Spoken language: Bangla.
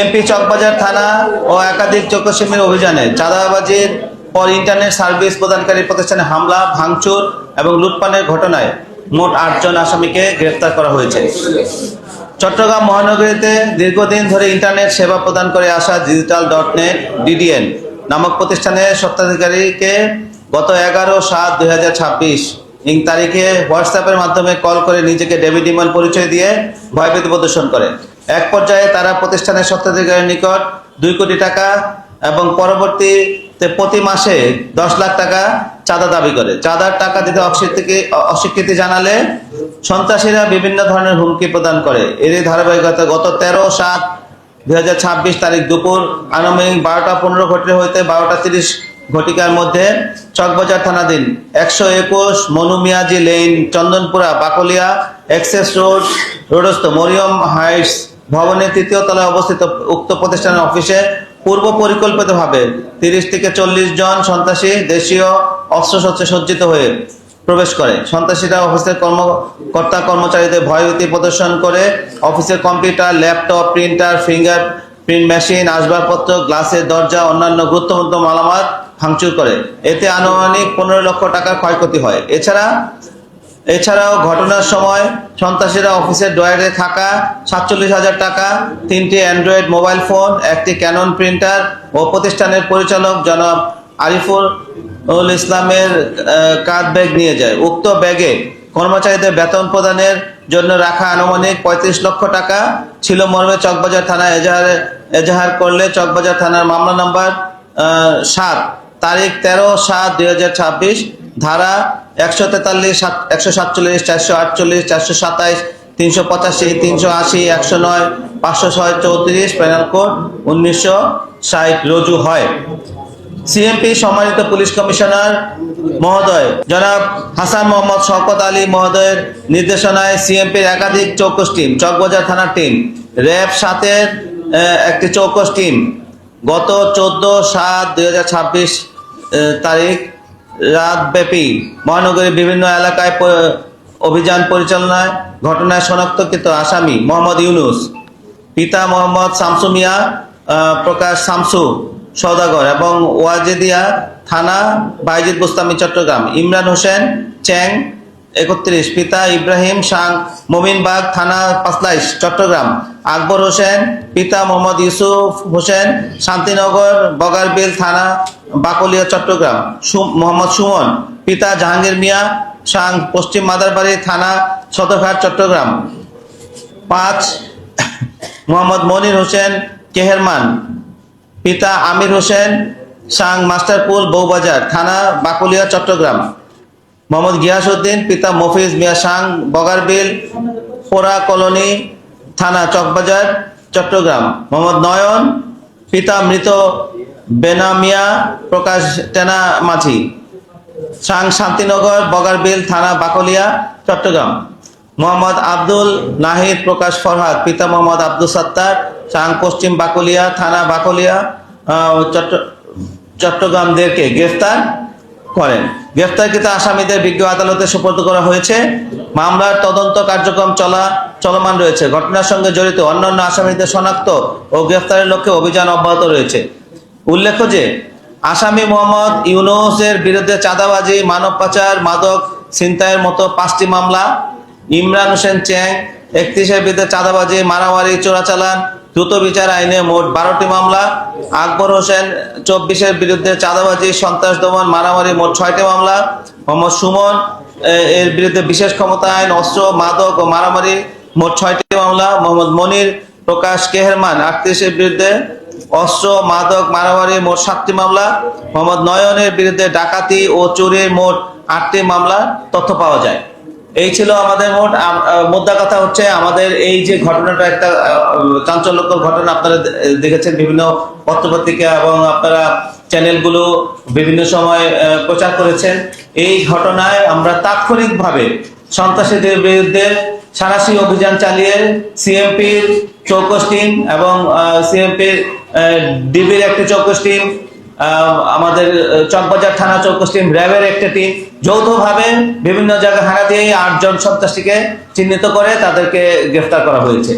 এমপি চকবাজার থানা ও একাধিক চক্রসীমের অভিযানে চাঁদাবাজির পর ইন্টারনেট সার্ভিস প্রদানকারী প্রতিষ্ঠানে হামলা, ভাঙচুর এবং লুটপাটের ঘটনায় মোট ৮ জন আসামিকে গ্রেফতার করা হয়েছে। চট্টগ্রাম মহানগরীতে দীর্ঘদিন ধরে ইন্টারনেট সেবা প্রদান করে আসা digital.net DDN নামক প্রতিষ্ঠানের স্বত্বাধিকারীকে গত 11/7/2026 তারিখে হোয়াটসঅ্যাপের মাধ্যমে কল করে নিজেকে ডেভিড ইমেল পরিচয় দিয়ে ভয়ভীতি প্রদর্শন করে। এক পর্যায়ে তারা প্রতিষ্ঠানের স্বত্বাধিকারীর নিকট 2 কোটি টাকা এবং পরবর্তীতে প্রতি মাসে 10 লাখ টাকা চাঁদা দাবি করে। চাঁদার টাকা দিতে অস্বীকৃতি জানালে সন্ত্রাসীরা বিভিন্ন ধরনের হুমকি প্রদান করে। এরই ধারাবাহিকতা গত 13/7/2026 তারিখ দুপুর আনুমানিক 12:15 হইতে 12:30 ঘটিকার মধ্যে চকবাজার থানাধীন 121 মনুমিয়াজি লেন, চন্দনপুরা, বাকলিয়া এক্সেস রোডস্থ মরিয়ম হাইটস ভবনের 3য় তলায় অবস্থিত উক্ত প্রতিষ্ঠানের অফিসে পূর্ব পরিকল্পিতভাবে 30 থেকে 40 জন সন্ত্রাসী দেশীয় অস্ত্রশস্ত্রে সজ্জিত হয়ে প্রবেশ করে। সন্ত্রাসীরা অফিসের কর্মকর্তা কর্মচারীদের ভয়ভীতি প্রদর্শন করে অফিসের computer, laptop, printer, finger print machine, আসবাবপত্র, গ্লাসের দরজা, অন্যান্য গুরুত্বপূর্ণ মালামাল ভাঙচুর করে। এতে আনুমানিক 15 লক্ষ টাকার ক্ষয়ক্ষতি হয়। এছাড়াও ঘটনার সময় সন্ত্রাসীরা অফিসের ড্রয়ারে থাকা 47,000 টাকা, 3টি অ্যান্ড্রয়েড মোবাইল ফোন, একটি ক্যানন প্রিন্টার ও প্রতিষ্ঠানের পরিচালক জনাব আরিফুল ইসলামের কাঁধ ব্যাগ নিয়ে যায়। উক্ত ব্যাগে কর্মচারীদের বেতন প্রদানের জন্য রাখা আনুমানিক 35 লক্ষ টাকা ছিল মর্মে চকবাজার থানায় এজাহার করলে চকবাজার থানার মামলা নম্বর 7 তারিখ 13/7/2026 ধারা 143, 147, 448, 427, 385, 380, 109, 506, 34 পেনাল কোড 1960 রুজু হয়। সিএমপি সম্মানিত পুলিশ কমিশনার মহোদয় জনাব হাসান মোহাম্মদ শওকত আলী মহোদয়ের নির্দেশনায় সিএমপির একাধিক চৌকস টিম, চকবাজার থানার টিম, র্যাব 7-এর একটি চৌকস টিম গত 14/7/2026 তারিখ রাতব্যাপী মহানগরীর বিভিন্ন এলাকায় অভিযান পরিচালনায় ঘটনায় শনাক্তকৃত আসামি মোহাম্মদ ইউনুস, পিতা মোহাম্মদ শামসু মিয়া প্রকাশ শামসু সওদাগর এবং ওয়াজেদিয়া থানা বাইজিদ বুস্তামি চট্টগ্রাম, ইমরান হোসেন চ্যাং 31 পিতা ইব্রাহিম শাং মোমিনবাগ থানা পাঁচলাইশ চট্টগ্রাম, আকবর হোসেন পিতা মোহাম্মদ ইউসুফ হোসেন শান্তিনগর বগারবিল থানা বাকলিয়া চট্টগ্রাম, মোহাম্মদ সুমন পিতা জাহাঙ্গীর মিয়া শাং পশ্চিম মাদারবাড়ি থানা সদরঘাট চট্টগ্রাম, 5 মোহাম্মদ মনির হোসেন কেহেরমান পিতা আমির হোসেন শাং মাস্টারপুল বউবাজার থানা বাকলিয়া চট্টগ্রাম, মোহাম্মদ গিয়াসউদ্দিন পিতা মফিজ মিয়া শাং বগারবিল পোড়া কলোনি থানা চকবাজার চট্টগ্রাম, মোহাম্মদ নয়ন পিতা মৃত বেনামিয়া প্রকাশ টেনা মাঝি শাং শান্তিনগর বগারবিল থানা বাকলিয়া চট্টগ্রাম, মোহাম্মদ আব্দুল নাহিদ প্রকাশ ফরহাদ পিতা মোহাম্মদ আব্দুল সত্তার শাং পশ্চিম বাকলিয়া থানা বাকলিয়া চট্টগ্রামদেরকে গ্রেফতার করেন। গ্রেফতারকৃত আসামিদের বিজ্ঞ আদালতে সুপর্দ করা হয়েছে। মামলার তদন্ত কার্যক্রম চলমান রয়েছে। ঘটনার সঙ্গে জড়িত অন্যান্য আসামিদের শনাক্ত ও গ্রেফতারের লক্ষ্যে অভিযান অব্যাহত রয়েছে। উল্লেখ্য যে আসামি মোহাম্মদ ইউনুসের বিরুদ্ধে চাঁদাবাজি, মানব পাচার, মাদক ছিনতাইয়ের মতো 5টি মামলা, ইমরান হোসেন চ্যাং 31-এর বিরুদ্ধে চাঁদাবাজি, মারামারি, চোরাচালান দ্রুত বিচার আইনে মোট 12টি মামলা, আকবর হোসেন 24-এর বিরুদ্ধে চাঁদাবাজি, সন্ত্রাস দমন, মারামারি মোট 6টি মামলা, মোহাম্মদ সুমন এর বিরুদ্ধে বিশেষ ক্ষমতা আইন, অস্ত্র, মাদক ও মারামারি মোট 6টি মামলা, মোহাম্মদ মনির প্রকাশ কেহেরমান 38-এর বিরুদ্ধে অস্ত্র, মাদক, মারামারি মোট 7টি মামলা, মোহাম্মদ নয়নের বিরুদ্ধে ডাকাতি ও চুরির মোট 8টি মামলা তথ্য পাওয়া যায়। এই ছিল আমাদের মোদ্দা কথা হচ্ছে আমাদের এই যে ঘটনাটা একটা চাঞ্চল্যকর ঘটনা আপনারা দেখেছেন বিভিন্ন পত্রপত্রিকা এবং আপনারা চ্যানেলগুলো বিভিন্ন সময় প্রচার করেছেন। এই ঘটনায় আমরা তাৎক্ষণিকভাবে সন্ত্রাসীদের বিরুদ্ধে সাঁড়াশি অভিযান চালিয়ে সিএমপির চৌকস টিম এবং সিএমপির ডিবির একটি চৌকস টিম, আমাদের চকবাজার থানা চৌকস টিম, র্যাবের একটা টিম যৌথভাবে বিভিন্ন জায়গায় হানা দিয়ে 8 জন সন্ত্রাসীকে চিহ্নিত করে তাদেরকে গ্রেফতার করা হয়েছে।